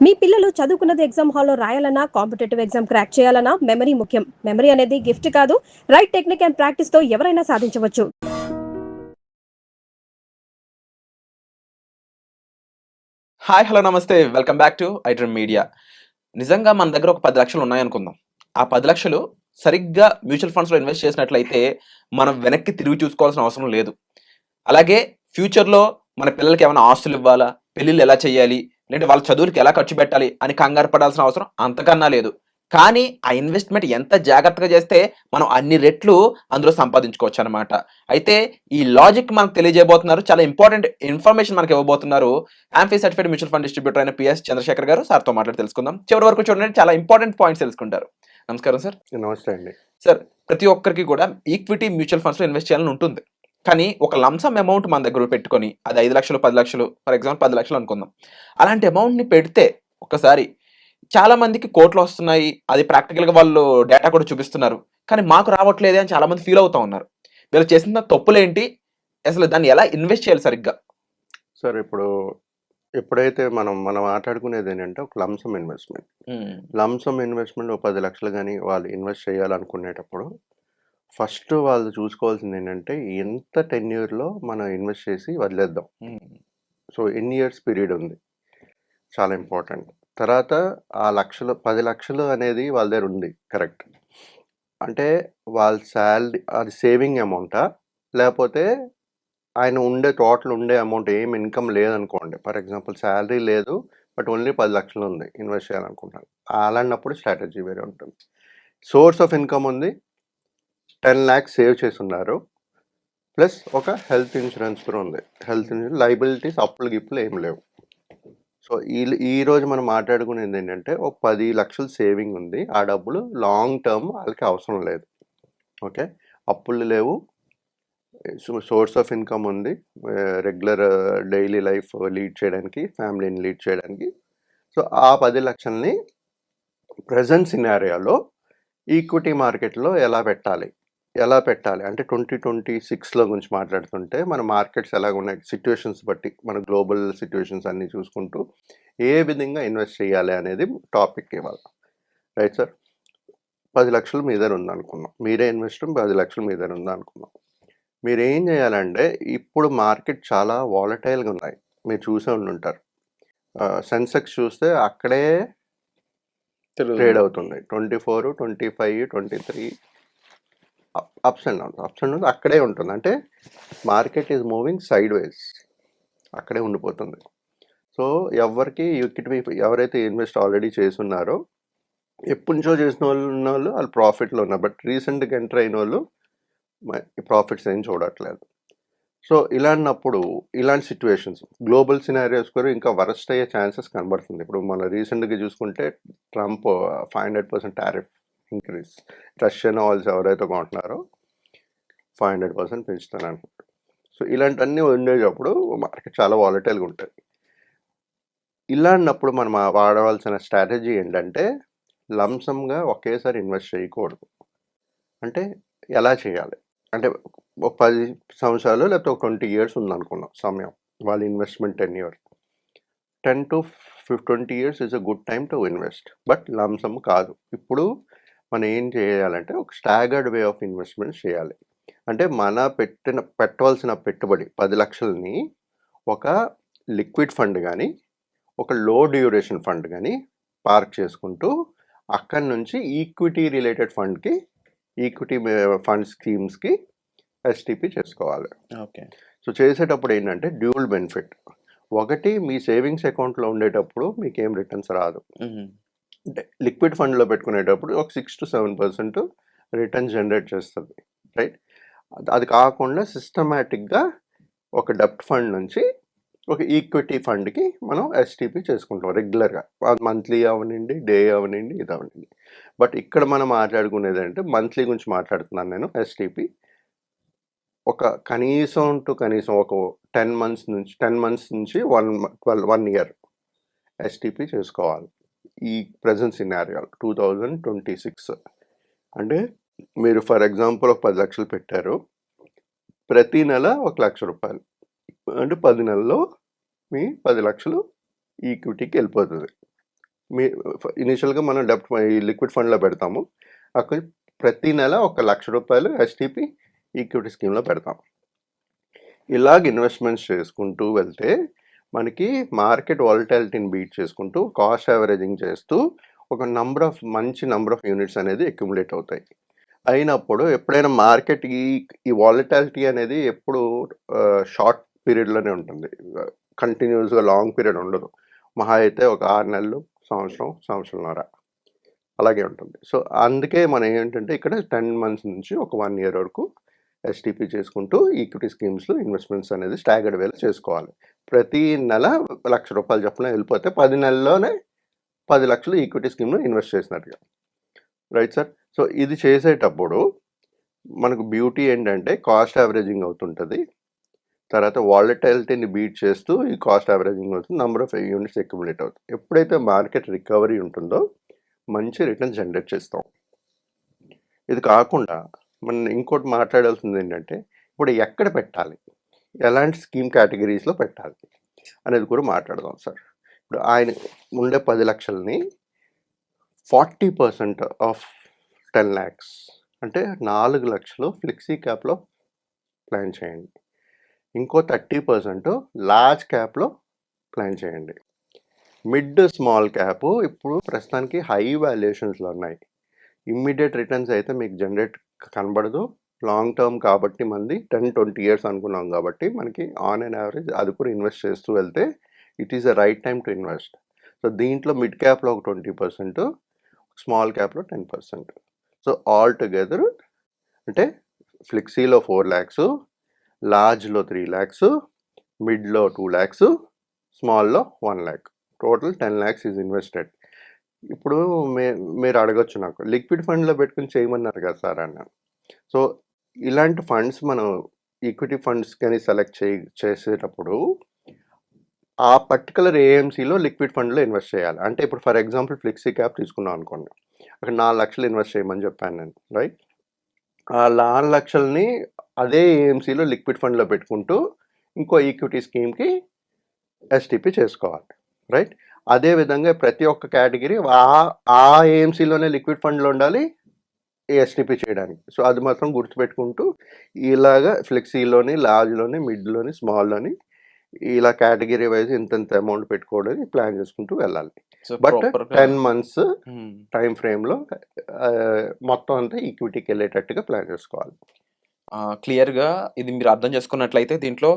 మీ పిల్లలు చదువుకున్నది ఎగ్జామ్ హాల్లో రాయాలన్నా, కాంపిటేటివ్ ఎగ్జామ్ క్రాక్ చేయాలన్నా మెమరీ ముఖ్యం. మెమరీ అనేది గిఫ్ట్ కాదు, రైట్ టెక్నిక్ అండ్ ప్రాక్టీస్‌తో ఎవరైనా సాధించవచ్చు. హాయ్ హలో నమస్తే welcome back to iDream media. నిజంగా మన దగ్గర ఒక 10 లక్షలు ఉన్నాయనుకుందాం. ఆ 10 లక్షలు సరిగ్గా మ్యూచువల్ ఫండ్స్‌లో ఇన్వెస్ట్ చేసినట్లయితే మనం వెనక్కి తిరిగి చూసుకోవాల్సిన అవసరం లేదు. అలాగే ఫ్యూచర్‌లో మన పిల్లలకి ఏమైనా ఆస్తులు ఇవ్వాలా, పెళ్ళిళ్ళు ఎలా చేయాలి, లేదంటే వాళ్ళ చదువులకి ఎలా ఖర్చు పెట్టాలి అని కంగారు పడాల్సిన అవసరం అంతకన్నా లేదు. కానీ ఆ ఇన్వెస్ట్‌మెంట్ ఎంత జాగ్రత్తగా చేస్తే మనం అన్ని రెట్లు అందులో సంపాదించుకోవచ్చనమాట. అయితే ఈ లాజిక్ మనకు తెలియజేయబోతున్నారు. చాలా ఇంపార్టెంట్ ఇన్ఫర్మేషన్ మనకి ఇవ్వబోతున్నారు. Amphi certified mutual fund distributor అయిన పిఎస్ చంద్రశేఖర్ గారు. సార్‌తో మాట్లాడి తెలుసుకుందాం. చివరి వరకు చూడండి, చాలా ఇంపార్టెంట్ పాయింట్స్ తెలుసుకుంటారు. నమస్కారం సార్. నమస్తే అండి. సార్, ప్రతి ఒక్కరికి కూడా ఈక్విటీ మ్యూచువల్ ఫండ్స్‌లో ఇన్వెస్ట్ చేయాలని ఉంటుంది. కానీ ఒక లంసమ్ అమౌంట్ మన దగ్గర పెట్టుకొని, అది 5 లక్షలు, 10 లక్షలు, ఫర్ ఎగ్జాంపుల్ 10 లక్షలు అనుకుందాం. అలాంటి అమౌంట్‌ని పెడితే ఒక్కసారి చాలా మందికి కోట్లు వస్తున్నాయి. అది ప్రాక్టికల్‌గా వాళ్ళు డేటా కూడా చూపిస్తున్నారు. కానీ మాకు రావట్లేదే అని చాలా మంది ఫీల్ అవుతా ఉన్నారు. వీళ్ళు చేసిన తప్పులేంటి? అసలు దాన్ని ఎలా ఇన్వెస్ట్ చేయాలి సరిగ్గా? సార్ ఎప్పుడైతే మనం మాట్లాడుకునేది ఏంటంటే ఒక లంసమ్ ఇన్వెస్ట్మెంట్. లంసమ్ ఇన్వెస్ట్మెంట్ 10 లక్షలు కానీ వాళ్ళు ఇన్వెస్ట్ చేయాలనుకునేటప్పుడు ఫస్ట్ వాళ్ళు చూసుకోవాల్సింది ఏంటంటే ఎంత టెన్యూర్లో మనం ఇన్వెస్ట్ చేసి వదిలేద్దాం. సో ఎన్ని ఇయర్స్ పీరియడ్ ఉంది, చాలా ఇంపార్టెంట్. తర్వాత ఆ 10 లక్షలు అనేది వాళ్ళ దగ్గర ఉంది, కరెక్ట్. అంటే వాళ్ళ శాలరీ అది సేవింగ్ అమౌంటా, లేకపోతే ఆయన టోటల్ ఉండే అమౌంట్ ఏం ఇన్కమ్ లేదనుకోండి. ఫర్ ఎగ్జాంపుల్ శాలరీ లేదు, బట్ ఓన్లీ 10 లక్షలు ఉంది, ఇన్వెస్ట్ చేయాలనుకుంటాను. అలాంటప్పుడు స్ట్రాటజీ వేరే ఉంటుంది. సోర్స్ ఆఫ్ ఇన్కమ్ ఉంది, 10 lakhs సేవ్ చేసి ఉన్నారు, ప్లస్ ఒక హెల్త్ ఇన్సూరెన్స్ కూడా ఉంది. హెల్త్ ఇన్సూరెన్స్ లైబిలిటీస్ అప్పులు గిప్పులు ఏం లేవు. సో ఈరోజు మనం మాట్లాడుకునేది ఏంటంటే ఒక 10 లక్షలు సేవింగ్ ఉంది, ఆ డబ్బులు లాంగ్ టర్మ్ వాళ్ళకి అవసరం లేదు. ఓకే, అప్పులు లేవు, సోర్స్ ఆఫ్ ఇన్కమ్ ఉంది, రెగ్యులర్ డైలీ లైఫ్ లీడ్ చేయడానికి, ఫ్యామిలీని లీడ్ చేయడానికి. సో ఆ 10 లక్షల్ని ప్రజెంట్ సినారియోలో ఈక్విటీ మార్కెట్లో ఎలా పెట్టాలి అంటే 2026లో గురించి మాట్లాడుతుంటే మన మార్కెట్స్ ఎలాగ ఉన్నాయి, సిచ్యువేషన్స్ బట్టి, మన గ్లోబల్ సిచ్యువేషన్స్ అన్నీ చూసుకుంటూ ఏ విధంగా ఇన్వెస్ట్ చేయాలి అనేది టాపిక్ ఇవ్వాలి. Right sir. 10 లక్షలు మీ దగ్గర ఉందనుకున్నాం, మీరే ఇన్వెస్టర్, 10 లక్షలు మీ దగ్గర ఉందనుకున్నాం. మీరు ఏం చేయాలంటే, ఇప్పుడు మార్కెట్ చాలా వాలటైల్గా ఉన్నాయి, మీరు చూసే ఉంటారు. సెన్సెక్స్ చూస్తే అక్కడే ట్రేడ్ అవుతుంది, 24, 25, 23 అప్స్ అండ్ డౌన్స్ అక్కడే ఉంటుంది. అంటే market is moving side wise, అక్కడే ఉండిపోతుంది. సో ఎవరికి ఎవరైతే ఇన్వెస్ట్ ఆల్రెడీ చేస్తున్నారో, ఎప్పటి నుంచో చేసిన వాళ్ళు ప్రాఫిట్లో ఉన్నారు, బట్ రీసెంట్గా ఎంటర్ అయిన వాళ్ళు ప్రాఫిట్స్ ఏం చూడట్లేదు. సో ఇలాంటప్పుడు, ఇలాంటి సిచ్యువేషన్స్, గ్లోబల్ సినారియోస్ కూడా ఇంకా వరస్ట్ అయ్యే ఛాన్సెస్ కనబడుతుంది. ఇప్పుడు మన రీసెంట్గా చూసుకుంటే Trump 500% tariff increase, Russian oils ఎవరైతే కొంటున్నారో 500% పెంచుతాను అనుకుంటారు. సో ఇలాంటివన్నీ ఉండేటప్పుడు మార్కెట్ చాలా వాలటైల్గా ఉంటుంది. ఇలాంటప్పుడు మనం వాడవలసిన స్ట్రాటజీ ఏంటంటే, లంసమ్గా ఒకేసారి ఇన్వెస్ట్ చేయకూడదు. అంటే ఎలా చేయాలి అంటే, ఒక 10 సంవత్సరాలు లేకపోతే ఒక 20 years ఉందనుకున్నాం సమయం, వాళ్ళ investment 10 years. 10 to 20 years is a good time to invest, but lump sum కాదు. ఇప్పుడు మనం ఏం చేయాలంటే ఒక స్టాగర్డ్ వే ఆఫ్ ఇన్వెస్ట్మెంట్ చేయాలి. అంటే పెట్టవలసిన పెట్టుబడి 10 లక్షలని ఒక లిక్విడ్ ఫండ్ కానీ, ఒక లో డ్యూరేషన్ ఫండ్ కానీ పార్క్ చేసుకుంటూ, అక్కడి నుంచి ఈక్విటీ రిలేటెడ్ ఫండ్కి, ఈక్విటీ ఫండ్ స్కీమ్స్కి ఎస్టీపీ చేసుకోవాలి. ఓకే. సో చేసేటప్పుడు ఏంటంటే డ్యూల్ బెనిఫిట్. ఒకటి, మీ సేవింగ్స్ అకౌంట్లో ఉండేటప్పుడు మీకు ఏం రిటర్న్స్ రాదు. అంటే లిక్విడ్ ఫండ్లో పెట్టుకునేటప్పుడు ఒక 6 to 7% రిటర్న్ జనరేట్ చేస్తుంది, రైట్. అది కాకుండా సిస్టమేటిక్గా ఒక డెప్ట్ ఫండ్ నుంచి ఒక ఈక్విటీ ఫండ్కి మనం ఎస్టీపీ చేసుకుంటాం రెగ్యులర్గా, మంత్లీ అవనండి, డే అవనండి, ఇది అవనండి. బట్ ఇక్కడ మనం మాట్లాడుకునేది అంటే మంత్లీ గురించి మాట్లాడుతున్నాను నేను. ఎస్టీపీ ఒక కనీసం ఒక 10 months నుంచి 1 year ఎస్టీపీ చేసుకోవాలి. ఈ ప్రజెంట్ సినారియో 2026 అంటే మీరు ఫర్ ఎగ్జాంపుల్ ఒక 10 లక్షలు పెట్టారు, ప్రతి నెల 1 లక్ష రూపాయలు, అంటే 10 నెలల్లో మీ 10 లక్షలు ఈక్విటీకి వెళ్ళిపోతుంది. మీ ఇనీషియల్గా మనం డెప్ట్ ఈ లిక్విడ్ ఫండ్లో పెడతాము. అక్కడ ప్రతి నెల ₹1,00,000 ఎస్టీపీ ఈక్విటీ స్కీమ్లో పెడతాం. ఇలాగ ఇన్వెస్ట్మెంట్స్ చేసుకుంటూ వెళ్తే మనకి మార్కెట్ వాలటాలిటీని బీట్ చేసుకుంటూ కాస్ట్ యావరేజింగ్ చేస్తూ ఒక మంచి నంబర్ ఆఫ్ యూనిట్స్ అనేది అక్యుములేట్ అవుతాయి. అయినప్పుడు ఎప్పుడైనా మార్కెట్ ఈ వాలటాలిటీ అనేది ఎప్పుడు షార్ట్ పీరియడ్లోనే ఉంటుంది, కంటిన్యూస్గా లాంగ్ పీరియడ్ ఉండదు. మహా అయితే ఒక 6 నెలలు, సంవత్సరంన్నర అలాగే ఉంటుంది. సో అందుకే మనం ఏంటంటే ఇక్కడ 10 months నుంచి ఒక 1 year వరకు ఎస్టీపీ చేసుకుంటూ ఈక్విటీ స్కీమ్స్లో ఇన్వెస్ట్మెంట్స్ అనేది స్టాగర్డ్ వేలో చేసుకోవాలి. ప్రతి నెల ₹1,00,000 చొప్పున వెళ్ళిపోతే 10 నెలల్లోనే 10 లక్షలు ఈక్విటీ స్కీమ్లో ఇన్వెస్ట్ చేసినట్టుగా. Right sir. సో ఇది చేసేటప్పుడు మనకు బ్యూటీ ఏంటంటే కాస్ట్ యావరేజింగ్ అవుతుంటుంది, తర్వాత వాలటాలిటీని బీట్ చేస్తూ ఈ కాస్ట్ యావరేజింగ్ అవుతుంది, నెంబర్ ఆఫ్ యూనిట్స్ అక్యుములేట్ అవుతుంది. ఎప్పుడైతే మార్కెట్ రికవరీ ఉంటుందో మంచి రిటర్న్స్ జనరేట్ చేస్తాం. ఇది కాకుండా మనం ఇంకోటి మాట్లాడాల్సింది ఏంటంటే ఇప్పుడు ఎక్కడ పెట్టాలి, ఎలాంటి స్కీమ్ కేటగిరీస్లో పెట్టాలి అనేది కూడా మాట్లాడదాం సార్. ఇప్పుడు ఆయన ఉండే 10 లక్షలని 40% ఆఫ్ 10 lakhs అంటే 4 లక్షలు ఫ్లెక్సీ క్యాప్లో ప్లాన్ చేయండి. ఇంకో 30% లార్జ్ క్యాప్లో ప్లాన్ చేయండి. మిడ్ స్మాల్ క్యాప్ ఇప్పుడు ప్రస్తుతానికి హై వాల్యుయేషన్స్లో ఉన్నాయి. ఇమ్మీడియట్ రిటర్న్స్ అయితే మీకు జనరేట్ కనబడదు. లాంగ్ టర్మ్ కాబట్టి మంది 10-20 years అనుకున్నాం కాబట్టి మనకి ఆన్ అండ్ యావరేజ్ అది కూడా ఇన్వెస్ట్ చేస్తూ వెళ్తే it is the right time to invest. So దీంట్లో మిడ్ క్యాప్లో ఒక 20%, స్మాల్ క్యాప్లో 10%. సో ఆల్ టుగెదర్ అంటే ఫ్లెక్సీలో 4 lakhs, లార్జ్లో 3 lakhs, మిడ్లో 2 lakhs, స్మాల్లో 1 lakh, total 10 lakhs is invested. ఇప్పుడు మీరు అడగొచ్చు నాకు లిక్విడ్ ఫండ్లో పెట్టుకుని చేయమన్నారు కదా సార్ అన్నాను. సో ఇలాంటి ఫండ్స్ మనం ఈక్విటీ ఫండ్స్ కానీ సెలెక్ట్ చేసేటప్పుడు ఆ పర్టికులర్ ఏఎంసీలో లిక్విడ్ ఫండ్లో ఇన్వెస్ట్ చేయాలి. అంటే ఇప్పుడు ఫర్ ఎగ్జాంపుల్ ఫ్లెక్సీ క్యాప్ తీసుకున్నాం అనుకోండి, అక్కడ 4 లక్షలు ఇన్వెస్ట్ చేయమని చెప్పాను నేను, రైట్. ఆ 4 లక్షలని అదే ఏఎంసీలో లిక్విడ్ ఫండ్లో పెట్టుకుంటూ ఇంకో ఈక్విటీ స్కీమ్కి ఎస్టీపీ చేసుకోవాలి, రైట్. అదేవిధంగా ప్రతి ఒక్క కేటగిరీ ఆ ఏఎంసీలోనే లిక్విడ్ ఫండ్లో ఉండాలి ఎస్టీపీ చేయడానికి. సో అది మాత్రం గుర్తుపెట్టుకుంటూ ఇలాగా ఫ్లెక్సీలోని, లార్జ్లోని, మిడ్లోని, స్మాల్లోని ఇలా కేటగిరీ వైజ్ ఇంత అమౌంట్ పెట్టుకోవడానికి ప్లాన్ చేసుకుంటూ వెళ్ళాలి. బట్ 10 months టైం ఫ్రేమ్లో మొత్తం అంతా ఈక్విటీకి వెళ్ళేటట్టుగా ప్లాన్ చేసుకోవాలి. క్లియర్గా ఇది మీరు అర్థం చేసుకున్నట్లయితే దీంట్లో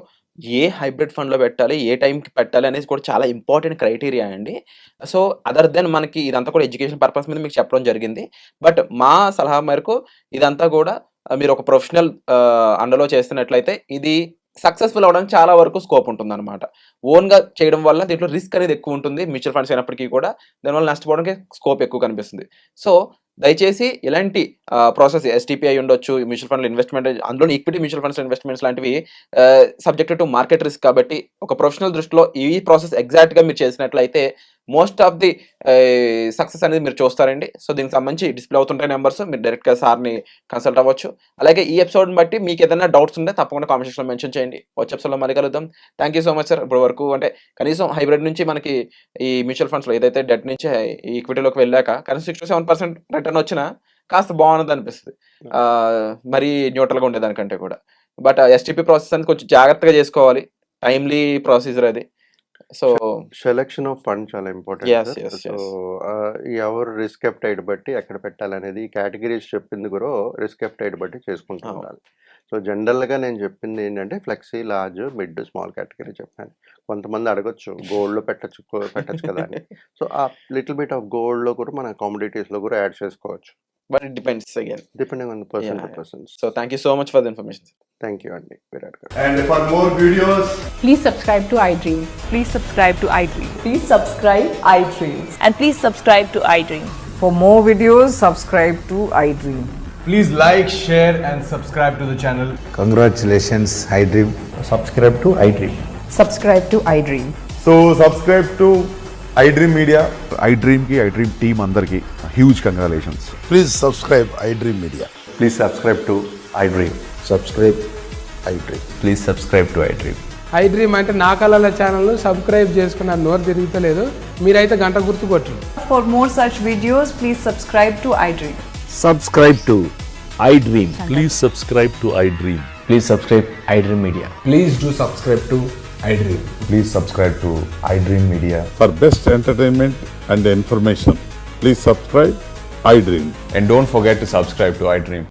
ఏ హైబ్రిడ్ ఫండ్లో పెట్టాలి, ఏ టైంకి పెట్టాలి అనేది కూడా చాలా ఇంపార్టెంట్ క్రైటీరియా అండి. సో అదర్ దెన్ మనకి ఇదంతా కూడా ఎడ్యుకేషన్ పర్పస్ మీద మీకు చెప్పడం జరిగింది. బట్ మా సలహా మేరకు ఇదంతా కూడా మీరు ఒక ప్రొఫెషనల్ అండర్లో చేస్తున్నట్లయితే ఇది సక్సెస్ఫుల్ అవ్వడానికి చాలా వరకు స్కోప్ ఉంటుంది అనమాట. ఓన్గా చేయడం వల్ల దీంట్లో రిస్క్ అనేది ఎక్కువ ఉంటుంది, మ్యూచువల్ ఫండ్స్ అయినప్పటికీ కూడా దానివల్ల నష్టపోవడానికి స్కోప్ ఎక్కువ కనిపిస్తుంది. సో దయచేసి ఇలాంటి ప్రాసెస్ ఎస్టీపీ అయి ఉండొచ్చు, మ్యూచువల్ ఫండ్లో ఇన్వెస్ట్మెంట్, అందులో ఈక్విటీ మ్యూచువల్ ఫండ్స్ ఇన్వెస్ట్మెంట్స్ లాంటివి సబ్జెక్ట్ టు మార్కెట్ రిస్క్ కాబట్టి ఒక ప్రొఫెషనల్ దృష్టిలో ఈ ప్రాసెస్ ఎగ్జాక్ట్గా మీరు చేసినట్లయితే మోస్ట్ ఆఫ్ ది సక్సెస్ అనేది మీరు చూస్తారండి. సో దీనికి సంబంధించి డిస్ప్లే అవుతుంటాయి నెంబర్స్, మీరు డైరెక్ట్గా సార్ని కన్సల్ట్ అవ్వచ్చు. అలాగే ఈ ఎపిసోడ్ని బట్టి మీకు ఏదైనా డౌట్స్ ఉంటే తప్పకుండా కామెంట్ సెక్షన్లో మెన్షన్ చేయండి. వచ్చే ఎపిసోడ్లో మళ్ళీ కలుద్దాం. Thank you so much sir. ఇప్పటి వరకు అంటే కనీసం హైబ్రిడ్ నుంచి మనకి ఈ మ్యూచువల్ ఫండ్స్లో ఏదైతే డెట్ నుంచి ఈక్విటీలోకి వెళ్ళాక కనీసం 6-7% రిటర్న్ వచ్చినా కాస్త బాగున్నది అనిపిస్తుంది, మరీ న్యూట్రల్గా ఉండేదానికంటే కూడా. బట్ ఎస్టీపీ ప్రాసెస్ అనేది కొంచెం జాగ్రత్తగా చేసుకోవాలి, టైమ్లీ ప్రొసీజర్ అది. సో సెలెక్షన్ ఆఫ్ ఫండ్ చాలా ఇంపార్టెంట్. సో ఎవరు రిస్క్ అప్టైట్ బట్టి ఎక్కడ పెట్టాలనేది కేటగిరీస్ చెప్పింది కూడా రిస్క్ అప్టైట్ బట్టి చేసుకుంటూ ఉండాలి. సో జనరల్గా నేను చెప్పింది ఏంటంటే flexi, large, mid, small category చెప్పాను. కొంతమంది అడగొచ్చు గోల్డ్లో పెట్టచ్చు కదా అని. సో ఆ లిటిల్ బిట్ ఆఫ్ గోల్డ్లో కూడా మన కమోడిటీస్లో కూడా యాడ్ చేసుకోవచ్చు. But it depends again. Depending on the person to person. So thank you so much for the information. Thank you, Andy. Virat garu. And for more videos, please subscribe to iDream. Please subscribe to iDream. Please subscribe iDream. And please subscribe to iDream. For more videos, subscribe to iDream. please like, share and subscribe to the channel. Congratulations, iDream. Subscribe to iDream. Subscribe to iDream. So subscribe to iDream Media. iDream ki iDream team అందరికి huge congratulations. Please subscribe iDream Media. Please subscribe to iDream. Subscribe iDream. Please subscribe to iDream. I dream అంటే నా కళల ఛానల్ను subscribe చేసుకున్న నోరు తిరుగుతలేదు, మీరైతే గంట గుర్తు కొట్టరు. For more such videos, please subscribe to iDream. Subscribe to iDream. Please subscribe to iDream. Please subscribe iDream Media. Please do subscribe to iDream. Please subscribe to iDream Media. For best entertainment and information, please subscribe iDream. And don't forget to subscribe to iDream.